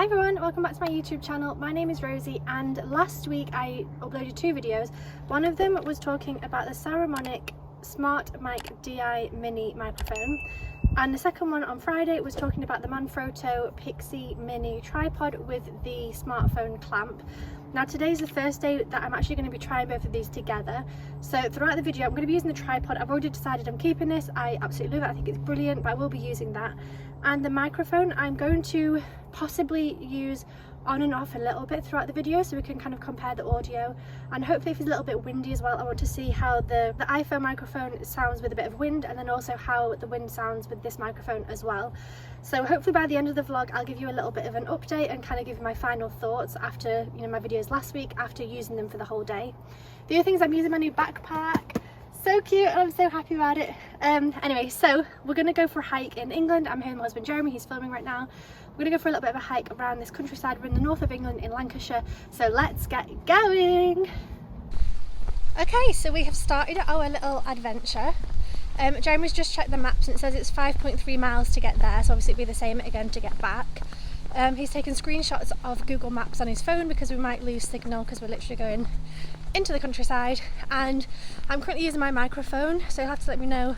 everyone, welcome back to my YouTube channel. My name is Rosie, and last week I uploaded two videos. One of them was talking about the Saramonic SmartMic DI mini microphone, and the second one on Friday was talking about the Manfrotto Pixi mini tripod with the smartphone clamp. Now today's the first day that I'm actually going to be trying both of these together. So throughout the video I'm going to be using the tripod. I've already decided I'm keeping this. I absolutely love it. I think it's brilliant, but I will be using that. And the microphone I'm going to possibly use on and off a little bit throughout the video, so we can kind of compare the audio, and hopefully if it's a little bit windy as well, I want to see how the iPhone microphone sounds with a bit of wind, and then also how the wind sounds with this microphone as well. So hopefully by the end of the vlog I'll give you a little bit of an update and kind of give you my final thoughts after, you know, my videos last week after using them for the whole day. The other things, I'm using my new backpack. So cute, and I'm so happy about it. Anyway, so we're gonna go for a hike in England. I'm here with my husband Jeremy, he's filming right now. We're gonna go for a little bit of a hike around this countryside. We're in the north of England in Lancashire, so let's get going. Okay, so we have started our little adventure. Jeremy's just checked the maps and it says it's 5.3 miles to get there, so obviously it'll be the same again to get back. He's taken screenshots of Google Maps on his phone because we might lose signal because we're literally going into the countryside, and I'm currently using my microphone, so you'll have to let me know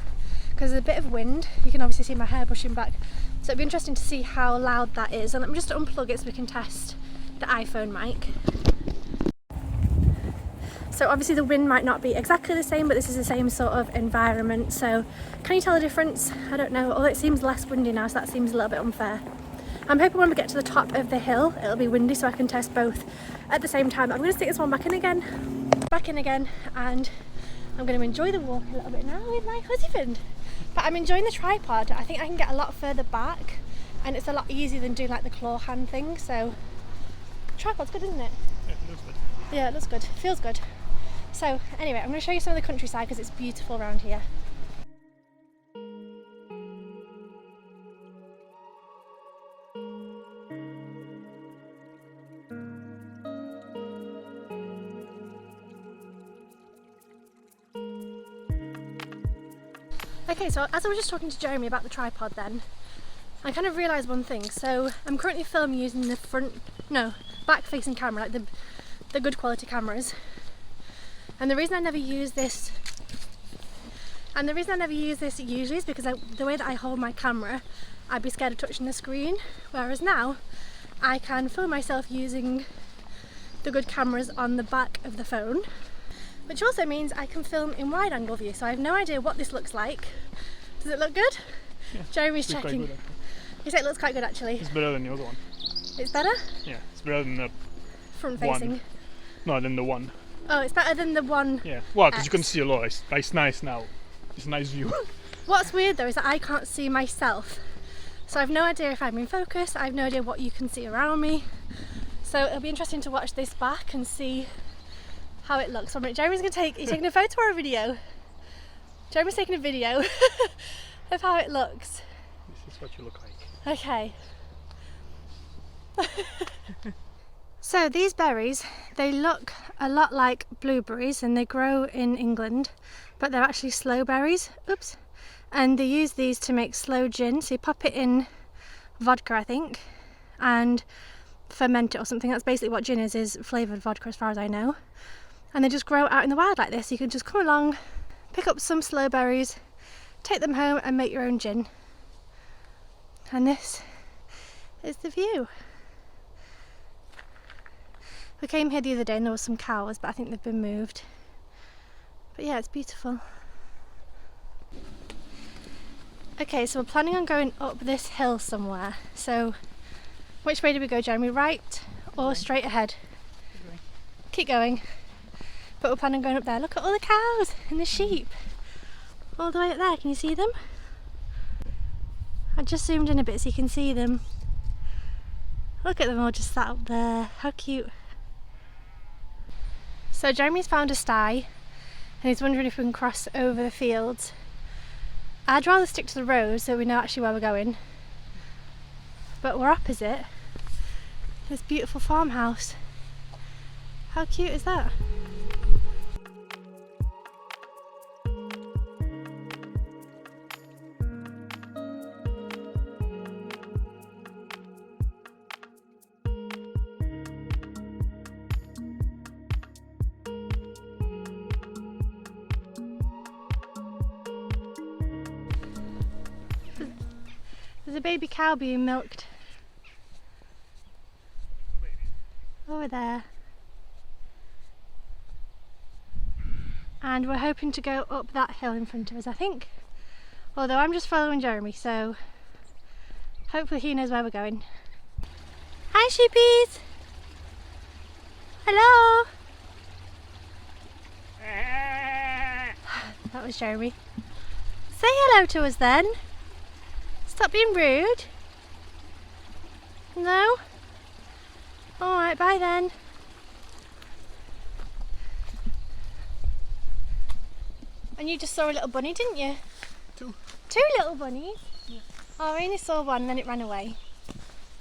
because there's a bit of wind. You can obviously see my hair brushing back, so it'll be interesting to see how loud that is. And let me just unplug it so we can test the iPhone mic. So obviously the wind might not be exactly the same, but this is the same sort of environment, so can you tell the difference? I don't know, although it seems less windy now, so that seems a little bit unfair. I'm hoping when we get to the top of the hill it'll be windy so I can test both at the same time. I'm going to stick this one back in again, and I'm going to enjoy the walk a little bit now with my husband. But I'm enjoying the tripod. I think I can get a lot further back, and it's a lot easier than doing like the claw hand thing, so tripod's good, isn't it? Yeah, it looks good. Yeah, it looks good, feels good. So anyway, I'm going to show you some of the countryside because it's beautiful around here. Okay, so as I was just talking to Jeremy about the tripod then, I kind of realised one thing. So I'm currently filming using the back facing camera, like the good quality cameras. And the reason I never use this usually is because the way that I hold my camera, I'd be scared of touching the screen. Whereas now, I can film myself using the good cameras on the back of the phone, which also means I can film in wide angle view, so I have no idea what this looks like. Does it look good? Yeah, Jeremy's checking. Good, He said it looks quite good actually. it's better than the other one. It's better? Yeah, it's better than the Front facing. one. No, than the one. Oh, it's better than the one. Yeah, well, because you can see a lot. It's nice now. It's a nice view. What's weird though is that I can't see myself. So I have no idea if I'm in focus, I have no idea what you can see around me. So it'll be interesting to watch this back and see how it looks. Jeremy's going to are you taking a photo or a video? Jeremy's taking a video of how it looks. This is what you look like. Okay. So these berries, they look a lot like blueberries and they grow in England, but they're actually sloe berries. Oops. And they use these to make sloe gin. So you pop it in vodka, I think, and ferment it or something. That's basically what gin is flavoured vodka as far as I know. And they just grow out in the wild like this. You can just come along, pick up some sloe berries, take them home and make your own gin. And this is the view. We came here the other day and there was some cows, but I think they've been moved. But yeah, it's beautiful. Okay, so we're planning on going up this hill somewhere. So which way do we go, Jeremy? Right or straight ahead? Keep going. But we're planning on going up there. Look at all the cows and the sheep. All the way up there, can you see them? I just zoomed in a bit so you can see them. Look at them all just sat up there. How cute. So Jeremy's found a sty and he's wondering if we can cross over the fields. I'd rather stick to the road so we know actually where we're going. But we're opposite this beautiful farmhouse. How cute is that? a baby cow being milked. Over there. And we're hoping to go up that hill in front of us, I think. Although I'm just following Jeremy, so hopefully he knows where we're going. Hi sheepies! Hello! That was Jeremy. Say hello to us then. Stop being rude. No? Alright, bye then. And you just saw a little bunny, didn't you? Two little bunnies? Yeah. Oh, I only saw one and then it ran away.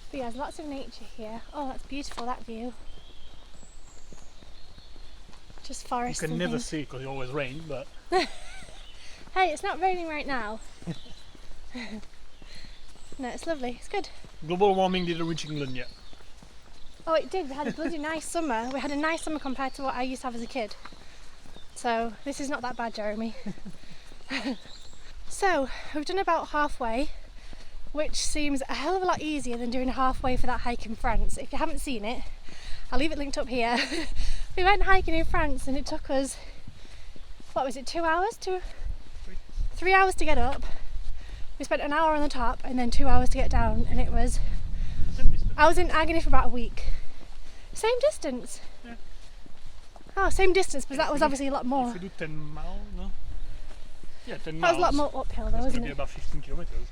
But yeah, there's lots of nature here. Oh, that's beautiful, that view. Just forest. You can never see because it always rains, but... Hey, it's not raining right now. No, it's lovely, it's good. Global warming didn't reach England yet. Oh, it did. We had a bloody nice summer. We had a nice summer compared to what I used to have as a kid. So, this is not that bad, Jeremy. So, we've done about halfway, which seems a hell of a lot easier than doing halfway for that hike in France. If you haven't seen it, I'll leave it linked up here. We went hiking in France and it took us, what was it, 2 hours? 3 hours to get up. We spent an hour on the top and then 2 hours to get down, and it was, I was in agony for about a week. Same distance? Yeah. Oh, same distance, but that was obviously a lot more. If you do 10 miles, no? Yeah, 10 miles. That was a lot more uphill though, wasn't it? About 15 kilometers.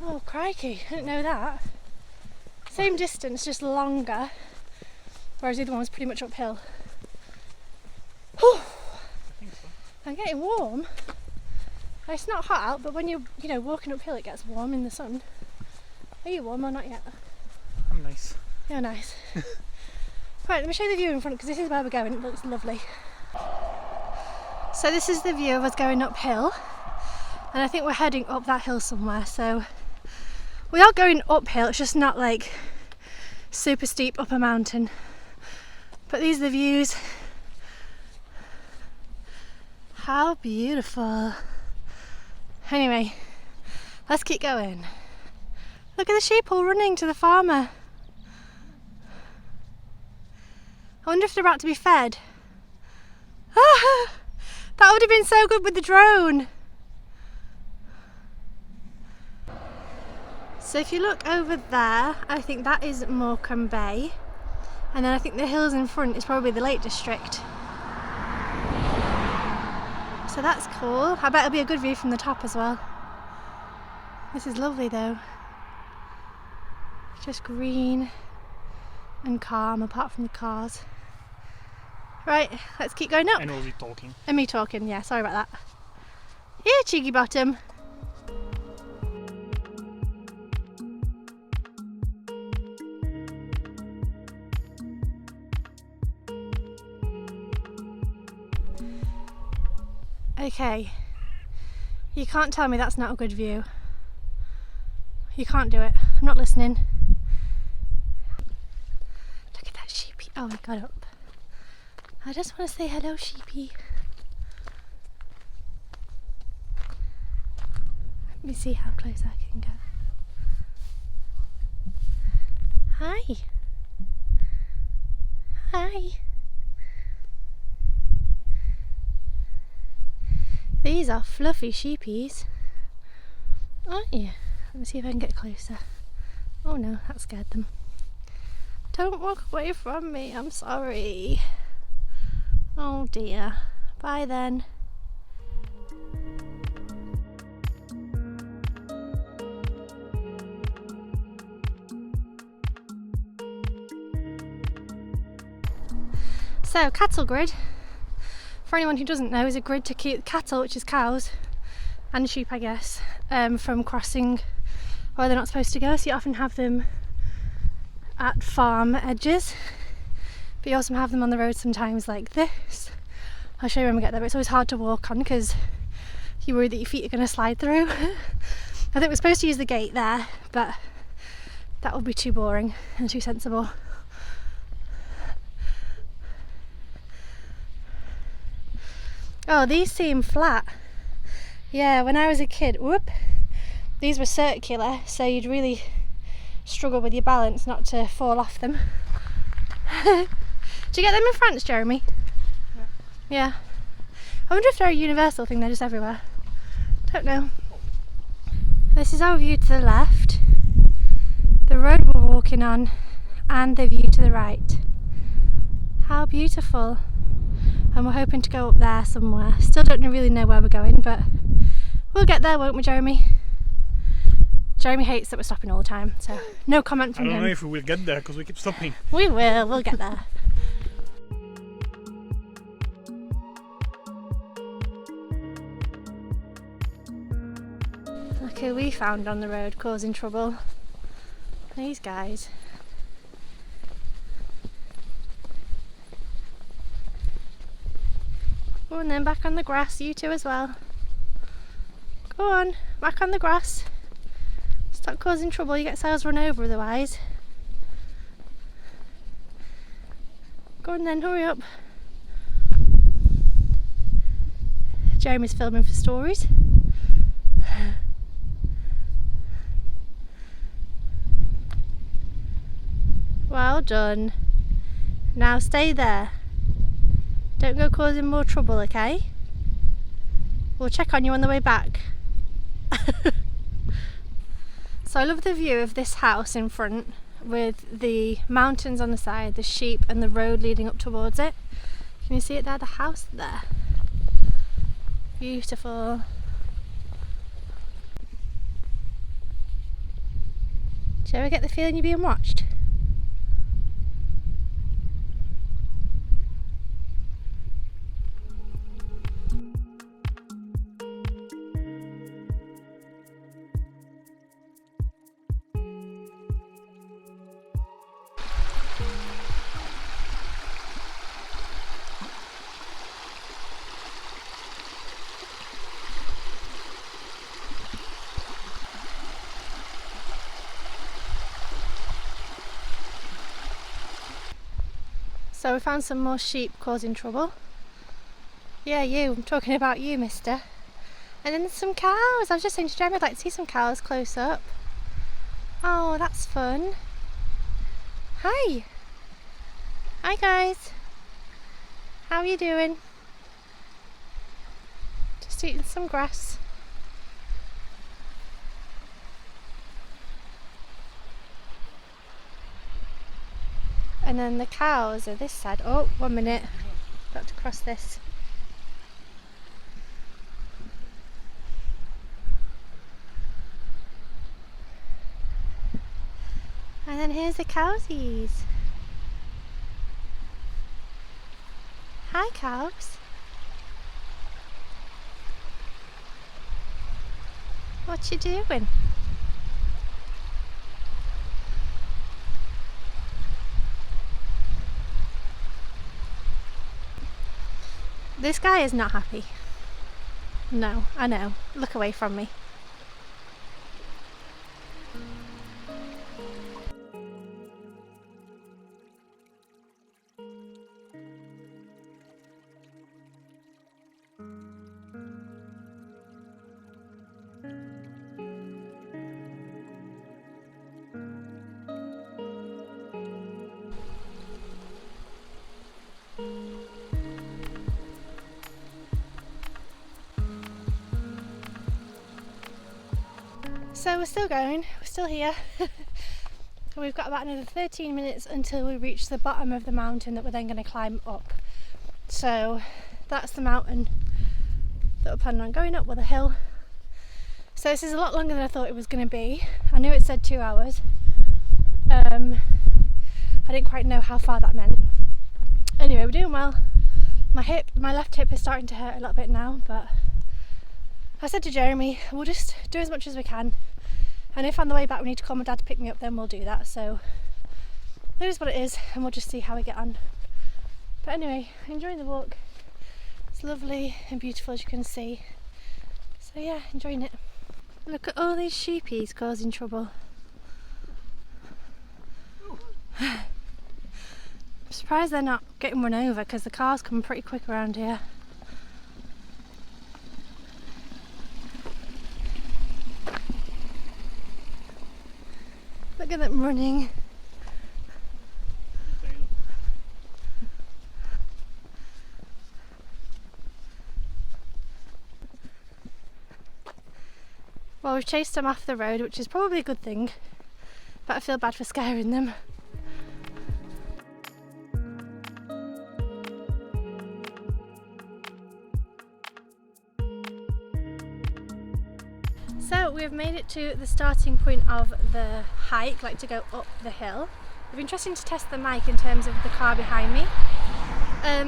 Oh, crikey, I didn't know that. Same distance, just longer, whereas the other one was pretty much uphill. Whew. I think so. I'm getting warm. It's not hot out, but when you're, walking uphill it gets warm in the sun. Are you warm or not yet? I'm nice. You're nice. Right, let me show you the view in front because this is where we're going. It looks lovely. So this is the view of us going uphill, and I think we're heading up that hill somewhere. So we are going uphill, it's just not like super steep up a mountain. But these are the views. How beautiful. Anyway, let's keep going. Look at the sheep all running to the farmer. I wonder if they're about to be fed. Ah, that would have been so good with the drone. So if you look over there, I think that is Morecambe Bay. And then I think the hills in front is probably the Lake District. So that's cool. I bet it'll be a good view from the top as well. This is lovely though. Just green and calm apart from the cars. Right, let's keep going up. And Rosie talking. And me talking, yeah, sorry about that. Yeah, cheeky bottom. Okay, you can't tell me that's not a good view. You can't do it. I'm not listening. Look at that sheepy. Oh, he got up. I just want to say hello, sheepy. Let me see how close I can get. Hi. Hi. These are fluffy sheepies, aren't you? Let me see if I can get closer. Oh no, that scared them. Don't walk away from me, I'm sorry. Oh dear. Bye then. So, cattle grid, for anyone who doesn't know, is a grid to keep cattle, which is cows, and sheep I guess, from crossing where they're not supposed to go. So you often have them at farm edges, but you also have them on the road sometimes like this. I'll show you when we get there, but it's always hard to walk on because you worry that your feet are going to slide through. I think we're supposed to use the gate there, but that would be too boring and too sensible. Oh, these seem flat. Yeah, when I was a kid, These were circular, so you'd really struggle with your balance not to fall off them. Do you get them in France, Jeremy? Yeah. I wonder if they're a universal thing, they're just everywhere. Don't know. This is our view to the left, the road we're walking on, and the view to the right. How beautiful. And we're hoping to go up there somewhere. Still don't really know where we're going, but we'll get there, won't we, Jeremy? Jeremy hates that we're stopping all the time, so no comment from him. I don't know if we will get there because we keep stopping. We will, we'll get there. Look who we found on the road causing trouble. These guys. Go on then, back on the grass, you two as well. Go on, back on the grass. Stop causing trouble, you get yourselves run over otherwise. Go on then, hurry up. Jeremy's filming for stories. Well done. Now stay there. Don't go causing more trouble, okay? We'll check on you on the way back. So I love the view of this house in front with the mountains on the side, the sheep and the road leading up towards it. Can you see it there? The house there. Beautiful. Do you ever get the feeling you're being watched? So we found some more sheep causing trouble. Yeah, you. I'm talking about you, mister. And then there's some cows. I was just saying to Jeremy I'd like to see some cows close up. Oh, that's fun. Hi. Hi, guys. How are you doing? Just eating some grass. And then the cows are this side. Oh, 1 minute. Got to cross this. And then here's the cowsies. Hi, cows. What you doing? This guy is not happy. No, I know. Look away from me. So we're still going, we're still here. We've got about another 13 minutes until we reach the bottom of the mountain that we're then going to climb up. So that's the mountain that we're planning on going up, with a hill. So this is a lot longer than I thought it was going to be. I knew it said 2 hours. I didn't quite know how far that meant. Anyway, we're doing well. My left hip is starting to hurt a little bit now, but I said to Jeremy, we'll just do as much as we can, and if on the way back we need to call my dad to pick me up, then we'll do that. So it is what it is, and we'll just see how we get on. But anyway, enjoying the walk. It's lovely and beautiful, as you can see. So yeah, enjoying it. Look at all these sheepies causing trouble. I'm surprised they're not getting run over, because the cars come pretty quick around here. Look at them running. Well, we've chased them off the road, which is probably a good thing, but I feel bad for scaring them. So we've made it to the starting point of the hike, like to go up the hill. It'd be interesting to test the mic in terms of the car behind me.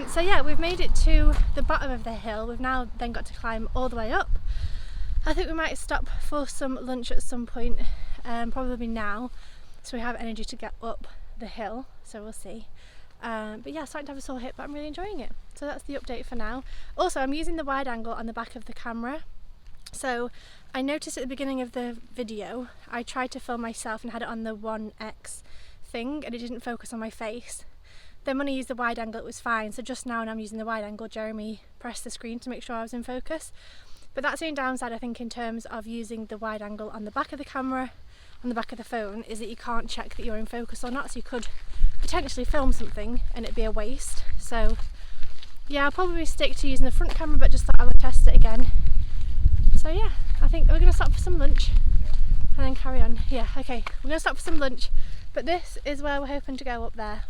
So yeah, we've made it to the bottom of the hill. We've now then got to climb all the way up. I think we might stop for some lunch at some point, probably now, so we have energy to get up the hill, so we'll see. But yeah, starting to have a sore hip, but I'm really enjoying it. So that's the update for now. Also, I'm using the wide angle on the back of the camera. So I noticed at the beginning of the video, I tried to film myself and had it on the 1x thing, and it didn't focus on my face. Then when I used the wide angle, it was fine. So just now when I'm using the wide angle, Jeremy pressed the screen to make sure I was in focus. But that's the only downside, I think, in terms of using the wide angle on the back of the camera, on the back of the phone, is that you can't check that you're in focus or not. So you could potentially film something and it'd be a waste. So yeah, I'll probably stick to using the front camera, but just thought I would test it again. So yeah, I think we're going to stop for some lunch and then carry on. Yeah, okay, we're going to stop for some lunch, but this is where we're hoping to go up there.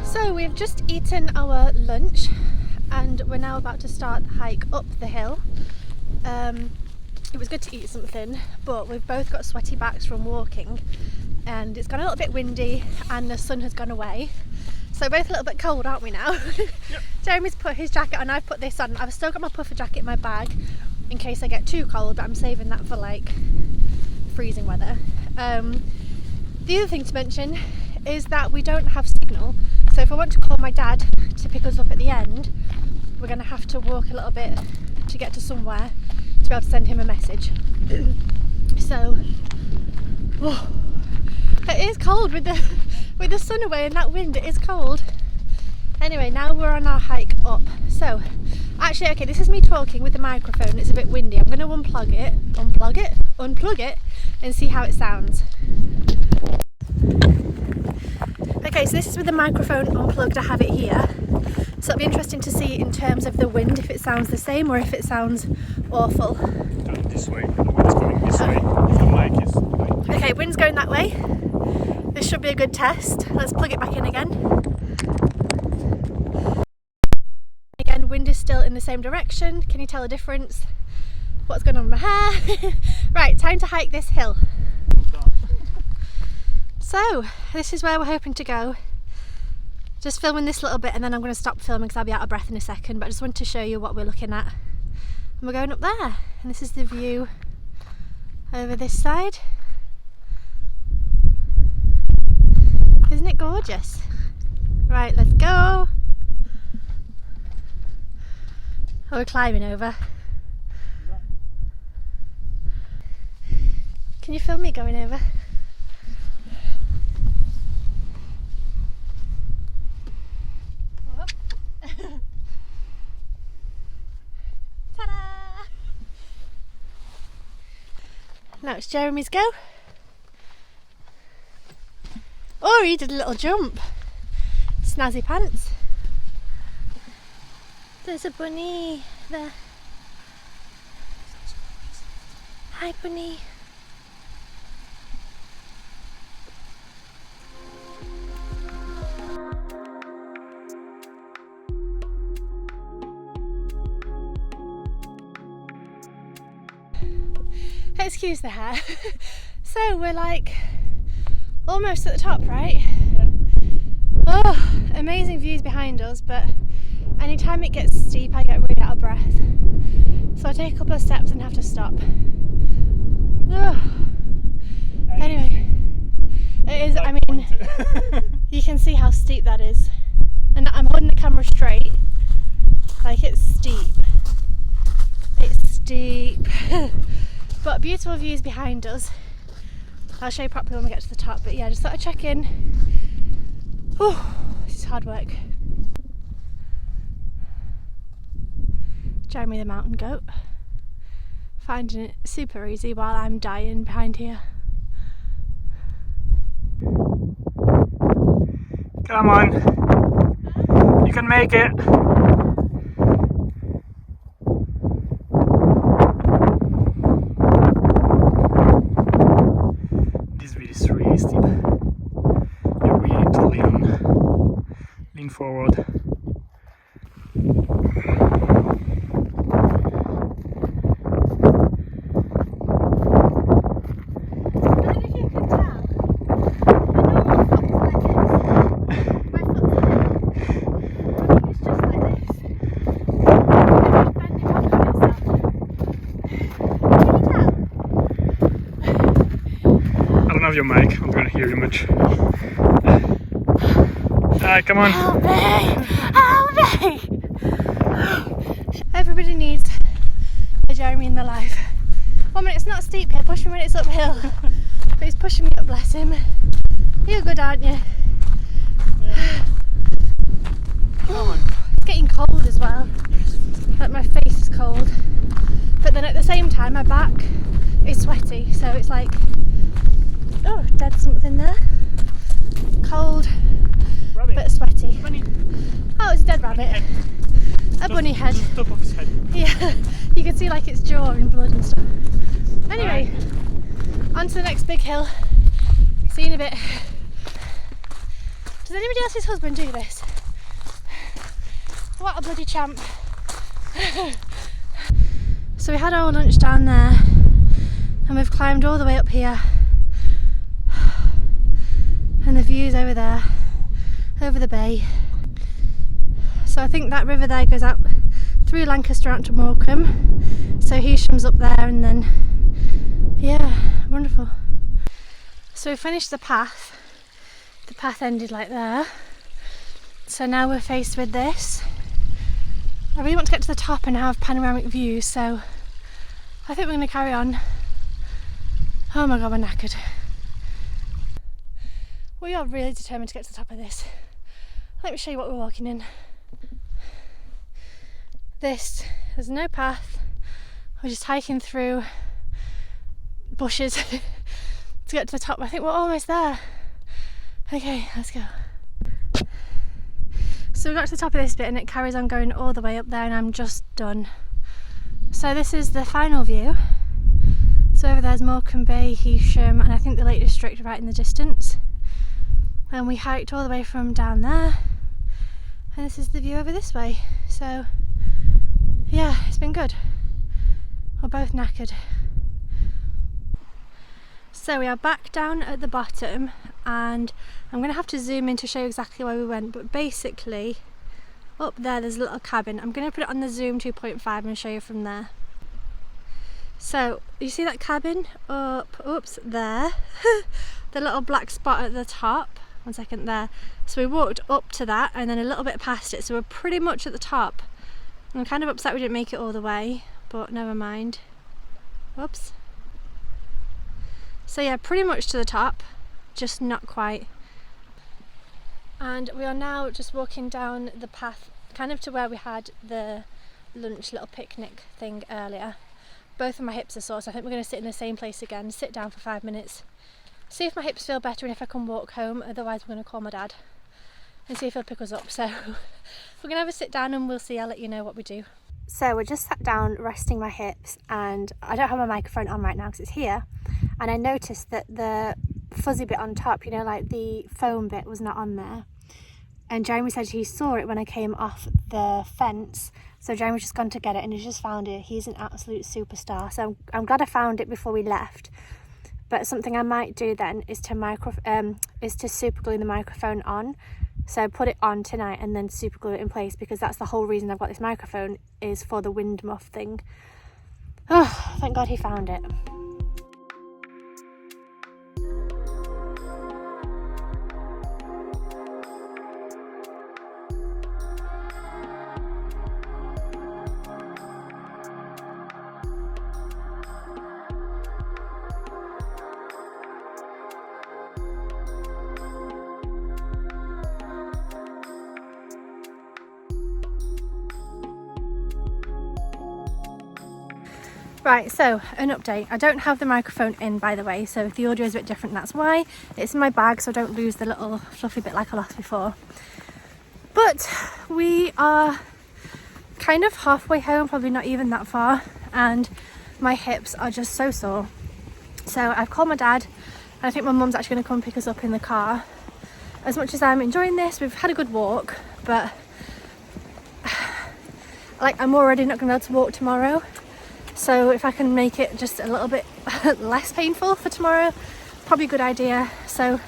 So we've just eaten our lunch and we're now about to start the hike up the hill. It was good to eat something, but we've both got sweaty backs from walking and it's gone a little bit windy and the sun has gone away. So both a little bit cold, aren't we now? Yep. Jeremy's put his jacket on, I've put this on. I've still got my puffer jacket in my bag in case I get too cold, but I'm saving that for like freezing weather. The other thing to mention is that we don't have signal, so if I want to call my dad to pick us up at the end, we're going to have to walk a little bit to get to somewhere to be able to send him a message. So it is cold with the sun away and that wind. It is cold. Anyway, now we're on our hike up. So actually, okay, this is me talking with the microphone. It's a bit windy. I'm going to unplug it and see how it sounds. Okay, so this is with the microphone unplugged. I have it here, so it'll be interesting to see in terms of the wind if it sounds the same or if it sounds awful. This way, the wind's going this way. The mic is like... Okay, wind's going that way. This should be a good test. Let's plug it back in again. Again, wind is still in the same direction. Can you tell the difference? What's going on with my hair? Right, time to hike this hill. So, this is where we're hoping to go. Just filming this little bit and then I'm going to stop filming because I'll be out of breath in a second, but I just wanted to show you what we're looking at. And we're going up there, and this is the view over this side. Isn't it gorgeous? Right, let's go. Oh, we're climbing over. Can you film me going over? Ta-da! Now it's Jeremy's go. Oh, he did a little jump. Snazzy pants. There's a bunny there. Hi, bunny. excuse the hair. So we're like almost at the top, right? Oh, amazing views behind us, but anytime it gets steep I get really out of breath. So I take a couple of steps and have to stop. Oh. Anyway, it is, I mean, you can see how steep that is. And I'm holding the camera straight, like it's steep. It's steep. But beautiful views behind us. I'll show you properly when we get to the top, but yeah, just thought I'd check in. Oh, this is hard work. Jeremy the mountain goat, finding it super easy while I'm dying behind here. Come on, you can make it. This bit is really steep. You really need to lean forward. Your mic, I'm gonna hear you much. Come on. Help me! Help me! Everybody needs a Jeremy in their life. 1 minute, it's not steep here, push me when it's uphill. But he's pushing me up, bless him. You're good, aren't you? Yeah. Come on. It's getting cold as well. Like my face is cold. But then at the same time, my back is sweaty, so it's like, oh, dead something there. Cold, Rabbit. but sweaty. Bunny. Oh, it's a dead rabbit. Head. A bunny head. Just top of his head. Yeah, you can see like its jaw and blood and stuff. Anyway, on to the next big hill. See you in a bit. Does anybody else's husband do this? What a bloody champ. So we had our lunch down there and we've climbed all the way up here. And the views over there, over the bay. So I think that river there goes out through Lancaster out to Morecambe. So Hewsham's up there and then, yeah, wonderful. So we finished the path. The path ended like there. So now we're faced with this. I really want to get to the top and have panoramic views, so I think we're going to carry on. Oh my god, we're knackered. We are really determined to get to the top of this. Let me show you what we're walking in. There's no path. We're just hiking through bushes to get to the top. I think we're almost there. Okay, let's go. So we got to the top of this bit and it carries on going all the way up there and I'm just done. So this is the final view. So over there's Morecambe Bay, Hewsham, and I think the Lake District right in the distance. And we hiked all the way from down there and this is the view over this way. So yeah, it's been good. We're both knackered. So we are back down at the bottom and I'm going to have to zoom in to show you exactly where we went, but basically up there's a little cabin. I'm going to put it on the zoom 2.5 and show you from there. So you see that cabin up, oops, there, the little black spot at the top. 1 second there. So we walked up to that and then a little bit past it, so we're pretty much at the top. I'm kind of upset we didn't make it all the way, but never mind. Whoops. So yeah, pretty much to the top, just not quite. And we are now just walking down the path kind of to where we had the lunch little picnic thing earlier. Both of my hips are sore, so I think we're going to sit in the same place again, sit down for 5 minutes, see if my hips feel better and if I can walk home. Otherwise we're going to call my dad and see if he'll pick us up. So we're going to have a sit down and we'll see. I'll let you know what we do. So we're just sat down resting my hips and I don't have my microphone on right now because it's here, and I noticed that the fuzzy bit on top, you know, like the foam bit, was not on there. And Jeremy said he saw it when I came off the fence, So Jeremy's just gone to get it and he's just found it. He's an absolute superstar. So I'm glad I found it before we left. But something I might do then is to super glue the microphone on. So put it on tonight and then super glue it in place, because that's the whole reason I've got this microphone, is for the wind muff thing. Oh, thank God he found it. Right, so an update. I don't have the microphone in, by the way, so if the audio is a bit different, that's why. It's in my bag, so I don't lose the little fluffy bit like I lost before. But we are kind of halfway home, probably not even that far, and my hips are just so sore. So I've called my dad, and I think my mum's actually going to come pick us up in the car. As much as I'm enjoying this, we've had a good walk, but like, I'm already not going to be able to walk tomorrow. So if I can make it just a little bit less painful for tomorrow, probably a good idea. So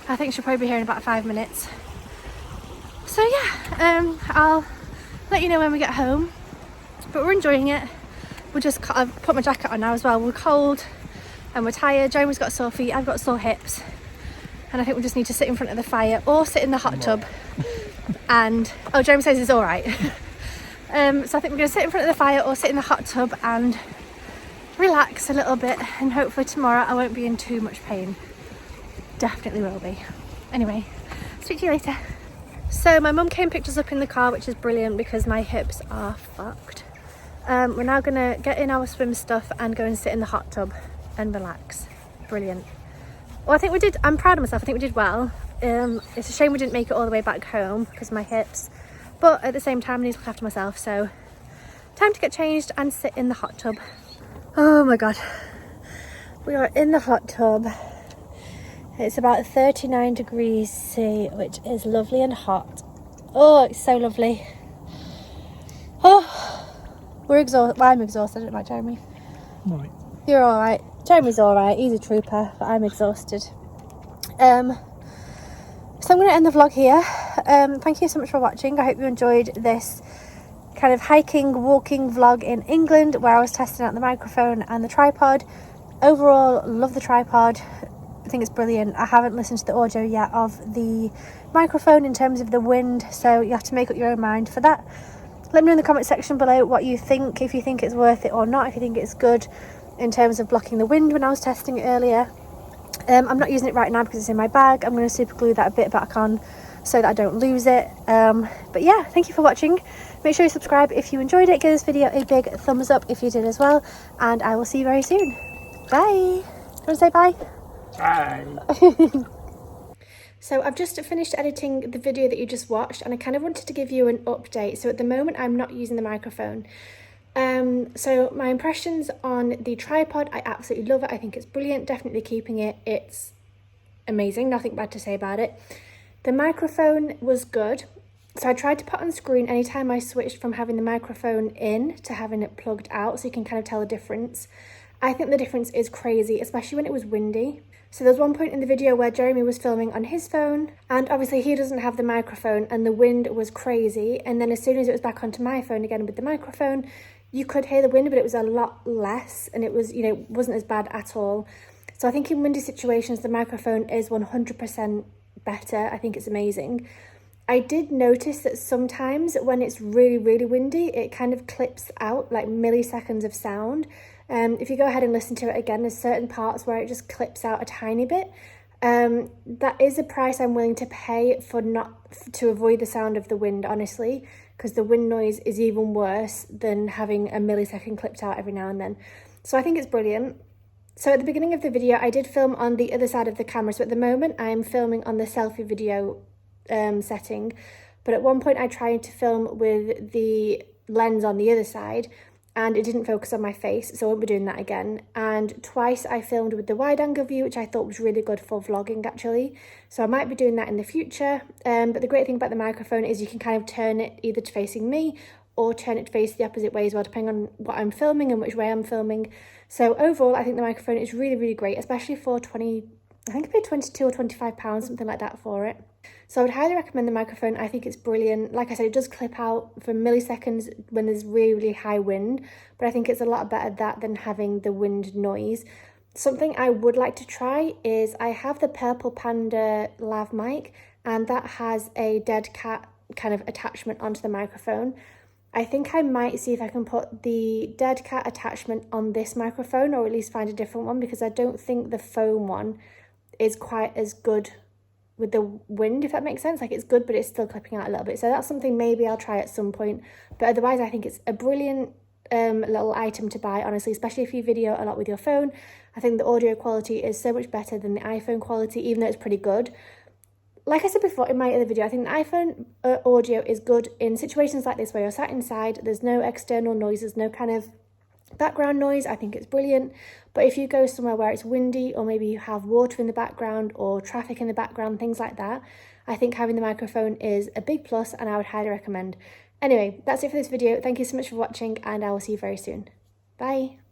I think she'll probably be here in about 5 minutes. So yeah, I'll let you know when we get home. But we're enjoying it. I've put my jacket on now as well. We're cold and we're tired. Jeremy's got sore feet, I've got sore hips. And I think we just need to sit in front of the fire or sit in the hot tub. And, oh, Jeremy says it's all right. So I think we're going to sit in front of the fire or sit in the hot tub and relax a little bit, and hopefully tomorrow I won't be in too much pain. Definitely will be. Anyway, speak to you later. So my mum came and picked us up in the car, which is brilliant because my hips are fucked. We're now going to get in our swim stuff and go and sit in the hot tub and relax. Brilliant. Well, I think we did, I'm proud of myself, I think we did well. It's a shame we didn't make it all the way back home because of my hips. But at the same time, I need to look after myself, so time to get changed and sit in the hot tub. Oh my God, we are in the hot tub. It's about 39 degrees C, which is lovely and hot. Oh, it's so lovely. Oh, we're exhausted. Well, I'm exhausted, I don't like Jeremy. Right. You're all right. Jeremy's all right, he's a trooper, but I'm exhausted. So I'm going to end the vlog here. Thank you so much for watching. I hope you enjoyed this kind of hiking, walking vlog in England where I was testing out the microphone and the tripod. Overall, love the tripod. I think it's brilliant. I haven't listened to the audio yet of the microphone in terms of the wind, so you have to make up your own mind for that. Let me know in the comment section below what you think, if you think it's worth it or not, if you think it's good in terms of blocking the wind when I was testing it earlier. I'm not using it right now because it's in my bag. I'm going to super glue that a bit back on so that I don't lose it. But yeah, thank you for watching. Make sure you subscribe if you enjoyed it. Give this video a big thumbs up if you did as well. And I will see you very soon. Bye. You want to say bye? Bye. So I've just finished editing the video that you just watched, and I kind of wanted to give you an update. So at the moment, I'm not using the microphone. So my impressions on the tripod, I absolutely love it. I think it's brilliant. Definitely keeping it. It's amazing. Nothing bad to say about it. The microphone was good. So I tried to put on screen anytime I switched from having the microphone in to having it plugged out, so you can kind of tell the difference. I think the difference is crazy, especially when it was windy. So there's one point in the video where Jeremy was filming on his phone, and obviously he doesn't have the microphone, and the wind was crazy. And then as soon as it was back onto my phone again with the microphone, you could hear the wind, but it was a lot less, and it was, you know, wasn't as bad at all. So I think in windy situations, the microphone is 100% better. I think it's amazing. I did notice that sometimes when it's really, really windy, it kind of clips out like milliseconds of sound. If you go ahead and listen to it again, there's certain parts where it just clips out a tiny bit. That is a price I'm willing to pay to avoid the sound of the wind, honestly, because the wind noise is even worse than having a millisecond clipped out every now and then. So I think it's brilliant. So at the beginning of the video, I did film on the other side of the camera. So at the moment, I'm filming on the selfie video setting. But at one point, I tried to film with the lens on the other side, and it didn't focus on my face, so I won't be doing that again. And twice I filmed with the wide angle view, which I thought was really good for vlogging actually. So I might be doing that in the future. But the great thing about the microphone is you can kind of turn it either to facing me or turn it to face the opposite way as well, depending on what I'm filming and which way I'm filming. So overall, I think the microphone is really, really great, especially for I think I paid £22 or £25, something like that for it. So I would highly recommend the microphone. I think it's brilliant. Like I said, it does clip out for milliseconds when there's really, really high wind, but I think it's a lot better that than having the wind noise. Something I would like to try is I have the Purple Panda lav mic, and that has a dead cat kind of attachment onto the microphone. I think I might see if I can put the dead cat attachment on this microphone, or at least find a different one, because I don't think the foam one is quite as good with the wind, if that makes sense. Like, it's good, but it's still clipping out a little bit. So that's something maybe I'll try at some point. But otherwise, I think it's a brilliant little item to buy, honestly, especially if you video a lot with your phone. I think the audio quality is so much better than the iPhone quality, even though it's pretty good. Like I said before in my other video, I think the iPhone audio is good in situations like this where you're sat inside, there's no external noises, no kind of background noise. I think it's brilliant. But if you go somewhere where it's windy, or maybe you have water in the background or traffic in the background, things like that, I think having the microphone is a big plus, and I would highly recommend. Anyway, that's it for this video. Thank you so much for watching, and I will see you very soon. Bye.